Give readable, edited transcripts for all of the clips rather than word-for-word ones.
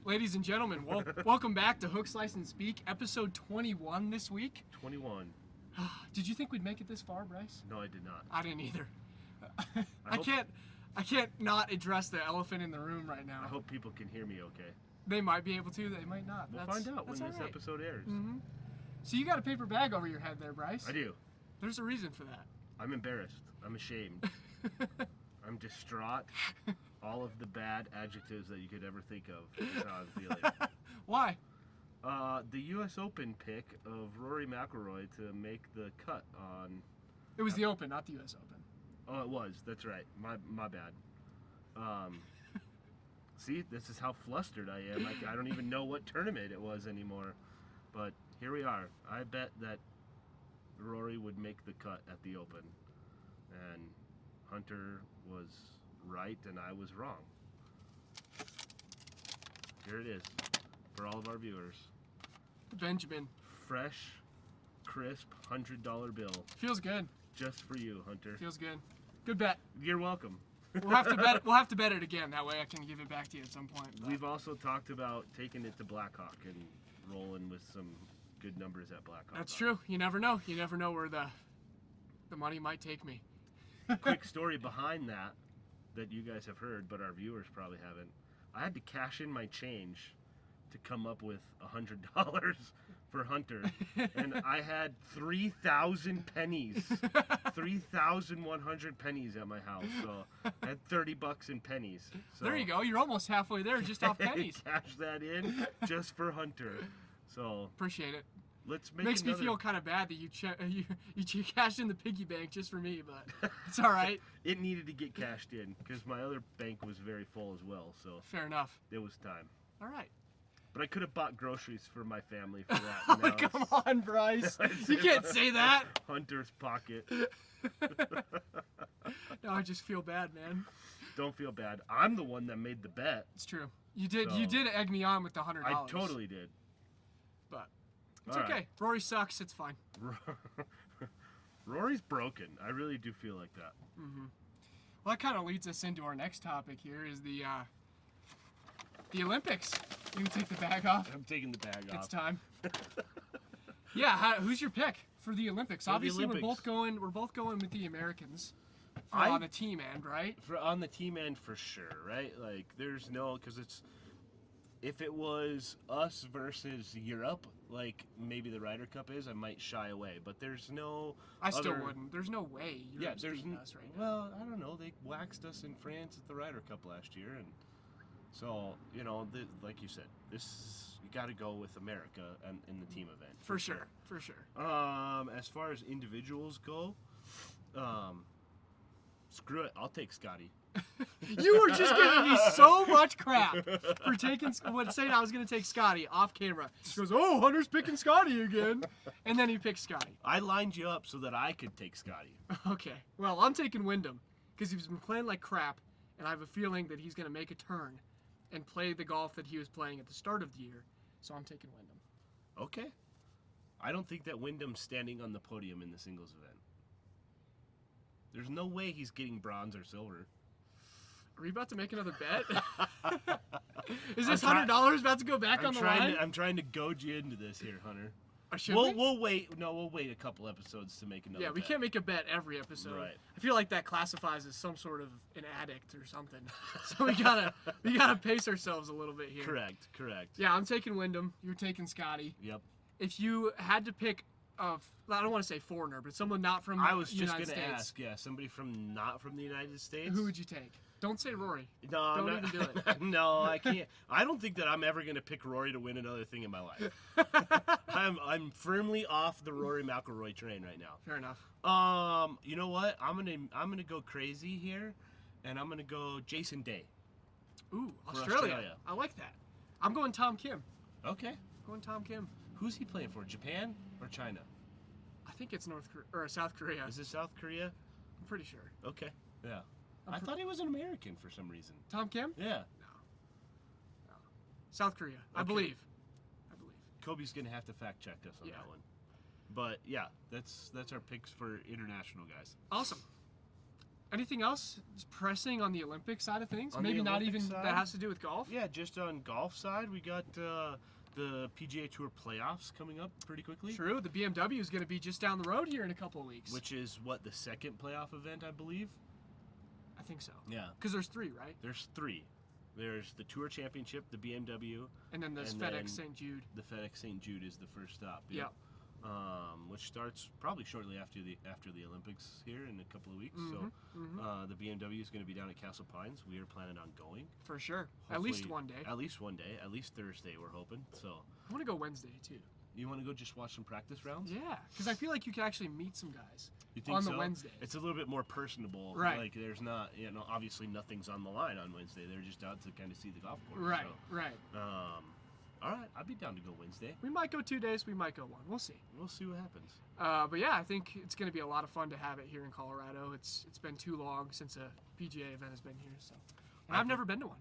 Ladies and gentlemen, welcome back to Hook, Slice, and Speak, episode 21 this week. 21. Did you think we'd make it this far, Brice? No, I did not. I didn't either. I can't not address the elephant in the room right now. I hope people can hear me okay. They might be able to, they might not. We'll find out when this episode airs. Mm-hmm. So you got a paper bag over your head there, Brice. I do. There's a reason for that. I'm embarrassed. I'm ashamed. I'm distraught. All of the bad adjectives that you could ever think of is how I'm feeling. Why? The U.S. Open pick of Rory McIlroy to make the cut on... It was the Open, not the U.S. Open. Oh, it was. That's right. My bad. See, this is how flustered I am. I don't even know what tournament it was anymore. But here we are. I bet that Rory would make the cut at the Open. And Hunter was right and I was wrong. Here it is for all of our viewers. The Benjamin. Fresh, crisp $100 bill. Feels good. Just for you, Hunter. Feels good. Good bet. You're welcome. We'll have to bet. We'll have to bet it again. That way, I can give it back to you at some point. But. We've also talked about taking it to Blackhawk and rolling with some good numbers at Blackhawk. That's true. You never know. You never know where the money might take me. Quick story behind that you guys have heard, but our viewers probably haven't. I had to cash in my change to come up with $100 for Hunter, and I had 3,000 pennies, 3,100 pennies at my house. So I had $30 in pennies. So there you go. You're almost halfway there, just off pennies. Cash that in just for Hunter. So appreciate it. Let's make Makes me feel kind of bad that you cashed in the piggy bank just for me, but it's all right. It needed to get cashed in because my other bank was very full as well. So fair enough. It was time. All right. But I could have bought groceries for my family for that. Oh, come on, Brice. You can't say that. Hunter's pocket. No, I just feel bad, man. Don't feel bad. I'm the one that made the bet. It's true. You did. So, you did egg me on with the $100. I totally did. But it's okay. Right. Rory sucks. It's fine. Rory's broken. I really do feel like that. Mm-hmm. Well, that kind of leads us into our next topic here is the Olympics. You can take the bag off. I'm taking the bag off. It's time. Yeah, who's your pick for the Olympics? For Obviously, the Olympics. we're both going with the Americans. On the team end, right? On the team end, for sure, right? Like, there's no, because it's, if it was us versus Europe, like maybe the Ryder Cup is, I might shy away. But there's no. I still wouldn't. There's no way Europe's beating us right now. Well, I don't know. They waxed us in France at the Ryder Cup last year, and. So, you know, like you said, you got to go with America in the team event. For sure. As far as individuals go, screw it. I'll take Scotty. You were just giving me so much crap for saying I was going to take Scotty off camera. He goes, oh, Hunter's picking Scotty again. And then he picked Scotty. I lined you up so that I could take Scotty. Okay. Well, I'm taking Wyndham because he's been playing like crap, and I have a feeling that he's going to make a turn and play the golf that he was playing at the start of the year. So I'm taking Wyndham. Okay. I don't think that Wyndham's standing on the podium in the singles event. There's no way he's getting bronze or silver. Are we about to make another bet? Is this $100 about to go back on the line? I'm trying to goad you into this here, Hunter. We'll wait. No, we'll wait a couple episodes to make another. Yeah, we can't make a bet every episode. Right. I feel like that classifies as some sort of an addict or something. So we gotta pace ourselves a little bit here. Correct. Yeah, I'm taking Wyndham. You're taking Scotty. Yep. If you had to pick I don't want to say foreigner, but someone not from the United States. I was just gonna ask. Yeah, somebody not from the United States. Who would you take? Don't say Rory. No, don't even do it. No, I can't. I don't think that I'm ever going to pick Rory to win another thing in my life. I'm firmly off the Rory McIlroy train right now. Fair enough. You know what? I'm gonna go crazy here, and I'm gonna go Jason Day. Ooh, Australia. I like that. I'm going Tom Kim. Okay. Going Tom Kim. Who's he playing for? Japan or China? I think it's South Korea. Is it South Korea? I'm pretty sure. Okay. Yeah. I thought he was an American for some reason. Tom Kim? Yeah. No. South Korea, okay. I believe. Kobe's gonna have to fact check us on that one. But yeah, that's our picks for international guys. Awesome. Anything else pressing on the Olympic side of things? On the Maybe not Olympic even side? that has to do with golf? Yeah, just on golf side, we got the PGA Tour playoffs coming up pretty quickly. True. The BMW is going to be just down the road here in a couple of weeks. Which is what, the second playoff event, I believe? I think so. Yeah. Because there's 3, right? There's 3. There's the Tour Championship, the BMW, And then there's and FedEx then St. Jude. the FedEx St. Jude is the first stop. Yep. Which starts probably shortly after the Olympics here in a couple of weeks. So the BMW is going to be down at Castle Pines. We are planning on going. For sure. At least one day. At least one day. At least Thursday, we're hoping. So I want to go Wednesday, too. you want to go just watch some practice rounds? Yeah, because I feel like you can actually meet some guys You think on so? the Wednesday. It's a little bit more personable. Right. Like there's not, obviously nothing's on the line on Wednesday. They're just out to kind of see the golf course. Right, So, right. all right, I'd be down to go Wednesday. We might go 2 days. We might go 1. We'll see. We'll see what happens. But yeah, I think it's going to be a lot of fun to have it here in Colorado. It's been too long since a PGA event has been here, so. And I've never been to one.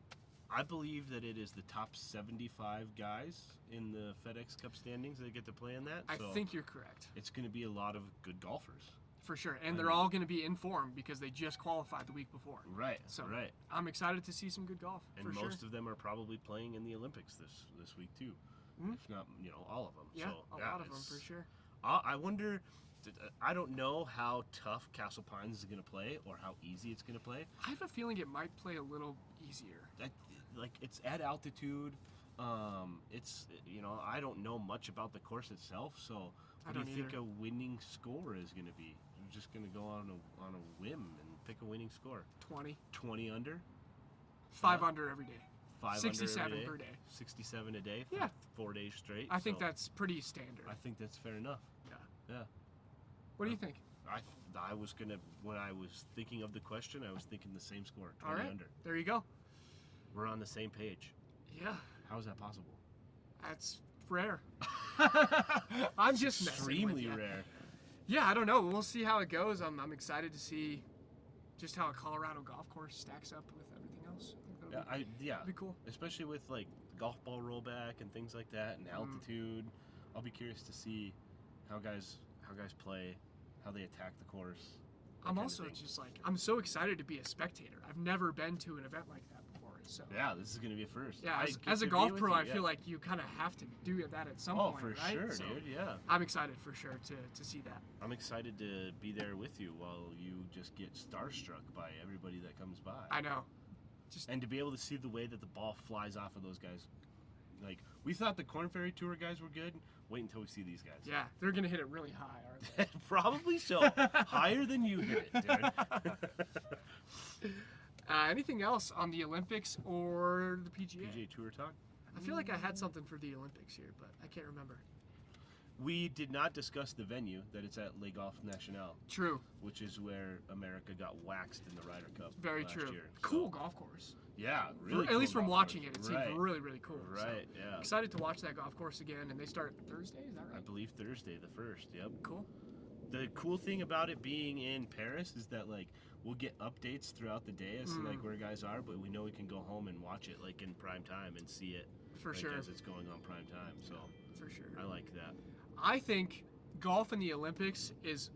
I believe that it is the top 75 guys in the FedEx Cup standings that get to play in that. I So think you're correct. it's going to be a lot of good golfers. For sure. And they're all going to be in form because they just qualified the week before. Right. So right. I'm excited to see some good golf. And for most sure. of them are probably playing in the Olympics this week too, if not all of them. Yeah, so, a lot of them for sure. I wonder. I don't know how tough Castle Pines is going to play or how easy it's going to play. I have a feeling it might play a little easier. It's at altitude. It's I don't know much about the course itself, so what do you think a winning score is going to be? You're just going to go on a whim and pick a winning score. 20 under. 5 under every day. 5 67 under every day. per day. 67 a day for Yeah. 4 days straight. I think so that's pretty standard. I think that's fair enough. Yeah. Yeah. What do you think? I was gonna, when I was thinking of the question, I was thinking the same score, 20 All right. under. There you go. We're on the same page. Yeah. How is that possible? That's rare. I'm just messing with Extremely ya. rare. Yeah, I don't know. We'll see how it goes. I'm excited to see just how a Colorado golf course stacks up with everything else. I think that'll be cool. Especially with like golf ball rollback and things like that, and altitude. I'll be curious to see how guys play, how they attack the course. I'm also just like, I'm so excited to be a spectator. I've never been to an event like that before. So yeah, this is gonna be a first. Yeah, as a golf pro, I feel like you kind of have to do that at some point, for right? sure, So dude. Yeah. I'm excited for sure to see that. I'm excited to be there with you while you just get starstruck by everybody that comes by. I know. And to be able to see the way that the ball flies off of those guys. Like, we thought the Korn Ferry Tour guys were good. Wait until we see these guys. Yeah, they're going to hit it really high, aren't they? Probably so. Higher than you hit it, dude. Anything else on the Olympics or the PGA? PGA Tour talk? I feel like I had something for the Olympics here, but I can't remember. We did not discuss the venue, that it's at Le Golf National. True. Which is where America got waxed in the Ryder Cup Very last true. year. Cool golf course. Yeah, really At cool least from golf watching course. it seems really, really cool. Right, So, yeah. excited to watch that golf course again, and they start Thursday, is that right? I believe Thursday, the 1st, yep. Cool. The cool thing about it being in Paris is that, like, we'll get updates throughout the day as to, like, where guys are, but we know we can go home and watch it, like, in prime time and see it. For sure. As it's going on prime time, so. For sure. I like that. I think golf in the Olympics is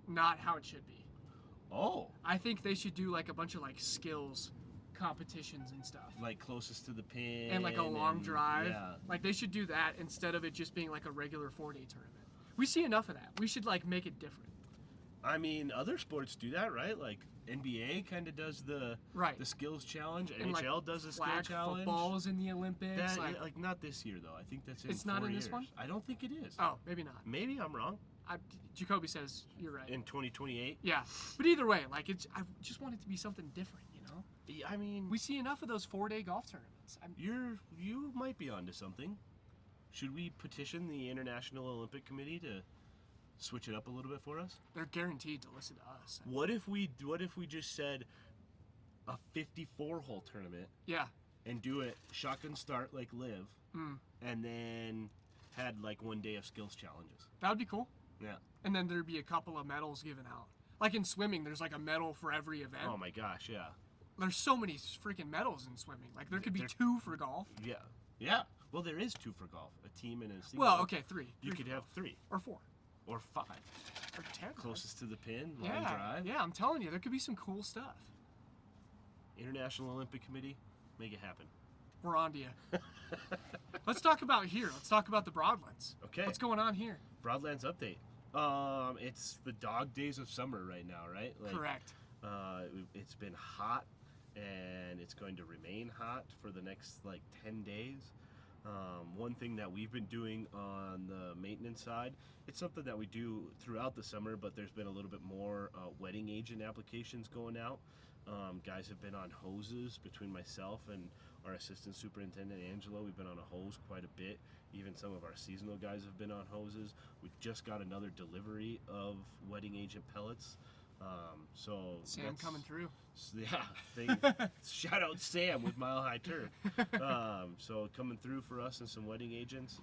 not how it should be. Oh. I think they should do, like, a bunch of, like, skills competitions and stuff. Like closest to the pin. And like a long drive. Yeah. Like they should do that instead of it just being like a regular 4-day tournament. We see enough of that. We should like make it different. I mean, other sports do that, right? Like NBA kind of does the skills challenge. And NHL like does the skill flag challenge. Football's in the Olympics. That, like not this year though. I think that's in It's 4 not in years. this one? I don't think it is. Oh, maybe not. Maybe I'm wrong. Jacoby says you're right. In 2028. Yeah, but either way, like I just want it to be something different, you know. I mean, we see enough of those 4-day golf tournaments. You might be onto something. Should we petition the International Olympic Committee to switch it up a little bit for us? They're guaranteed to listen to us. What if we just said a 54-hole tournament? Yeah. And do it shotgun start like live, and then had like 1 day of skills challenges. That would be cool. Yeah. And then there'd be a couple of medals given out. Like in swimming, there's like a medal for every event. Oh my gosh, yeah. There's so many freaking medals in swimming. Like there could be 2 for golf. Yeah. Yeah. Well, there is 2 for golf. A team and a single. Well, okay, 3. You could have 3. Or 4. Or 5. Or 10. Closest to the pin, line drive. Yeah, I'm telling you, there could be some cool stuff. International Olympic Committee, make it happen. We're on to you. Let's talk about here. Let's talk about the Broadlands. Okay. What's going on here? Broadlands update. It's the dog days of summer right now, right? Correct. It's been hot, and it's going to remain hot for the next 10 days. One thing that we've been doing on the maintenance side, it's something that we do throughout the summer, but there's been a little bit more wetting agent applications going out. Guys have been on hoses between myself and our assistant superintendent, Angelo. We've been on a hose quite a bit. Even some of our seasonal guys have been on hoses. We just got another delivery of wetting agent pellets. So Sam coming through. Yeah, shout out Sam with Mile High Turf. So coming through for us and some wetting agents.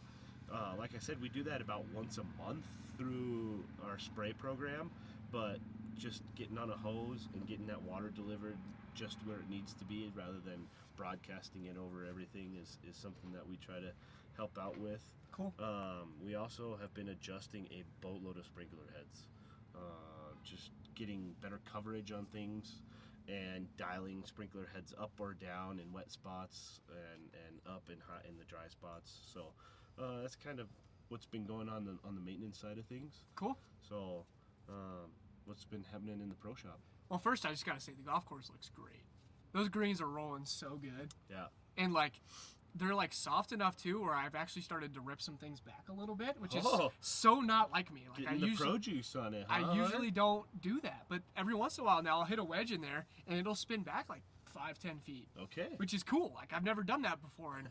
Like I said, we do that about once a month through our spray program, but just getting on a hose and getting that water delivered just where it needs to be rather than broadcasting it over everything is something that we try to help out with. Cool. We also have been adjusting a boatload of sprinkler heads. Just getting better coverage on things and dialing sprinkler heads up or down in wet spots and up in hot in the dry spots. So that's kind of what's been going on the maintenance side of things. Cool. So what's been happening in the pro shop? Well, first I just gotta say the golf course looks great. Those greens are rolling so good. Yeah. And they're soft enough too, where I've actually started to rip some things back a little bit, which is so not like me. Getting the pro juice on it. Huh? I usually don't do that, but every once in a while now I'll hit a wedge in there and it'll spin back 5-10 feet. Okay. Which is cool. I've never done that before,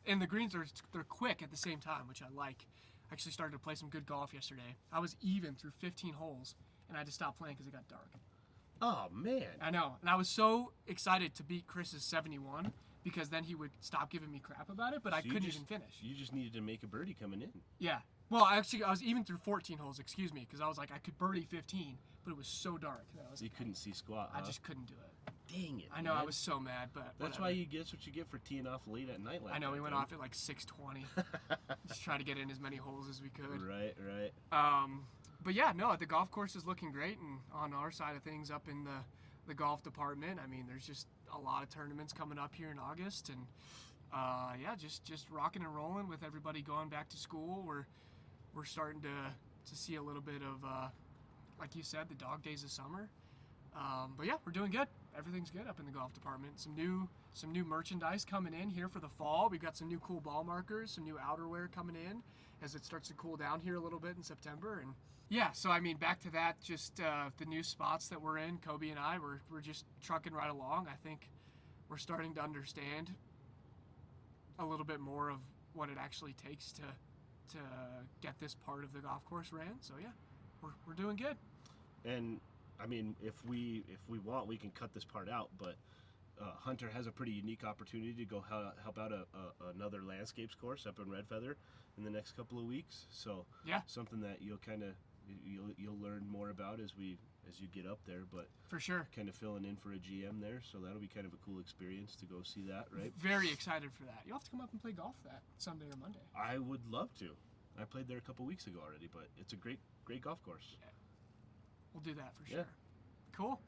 and the greens they're quick at the same time, which I like. I actually started to play some good golf yesterday. I was even through 15 holes, and I had to stop playing because it got dark. Oh man. I know, and I was so excited to beat Chris's 71 because then he would stop giving me crap about it, but I couldn't even finish. You just needed to make a birdie coming in. Yeah. Well, actually, I was even through 14 holes, excuse me, because I was I could birdie 15, but it was so dark. So you couldn't see squat, huh? I just couldn't do it. Dang it, I know, man. I was so mad, but That's whatever. why that's what you get for teeing off late at night. I know, we went off at 6:20. Just try to get in as many holes as we could. Right. But yeah, no, the golf course is looking great, and on our side of things up in the golf department, I mean, there's just a lot of tournaments coming up here in August, and yeah, just rocking and rolling with everybody going back to school. We're starting to see a little bit of, like you said, the dog days of summer. But yeah, we're doing good. Everything's good up in the golf department. Some new merchandise coming in here for the fall. We've got some new cool ball markers, some new outerwear coming in as it starts to cool down here a little bit in September. And yeah, so I mean, back to that, just the new spots that we're in, Kobe and I, we're just trucking right along. I think we're starting to understand a little bit more of what it actually takes to get this part of the golf course ran. So yeah, we're doing good. And I mean, if we want, we can cut this part out, but Hunter has a pretty unique opportunity to go help out another landscapes course up in Red Feather in the next couple of weeks. So yeah, something that you'll learn more about as you get up there, but for sure, kind of filling in for a GM there, so that'll be kind of a cool experience to go see that, right? Very excited for that. You'll have to come up and play golf that Sunday or Monday. I would love to. I played there a couple weeks ago already, but it's a great golf course. Yeah. We'll do that for sure. Yeah. Cool.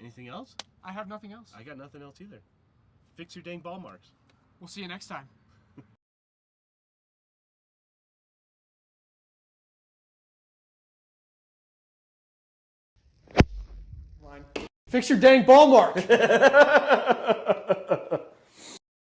Anything else? I have nothing else. I got nothing else either. Fix your dang ball marks. We'll see you next time. Fix your dang ball mark.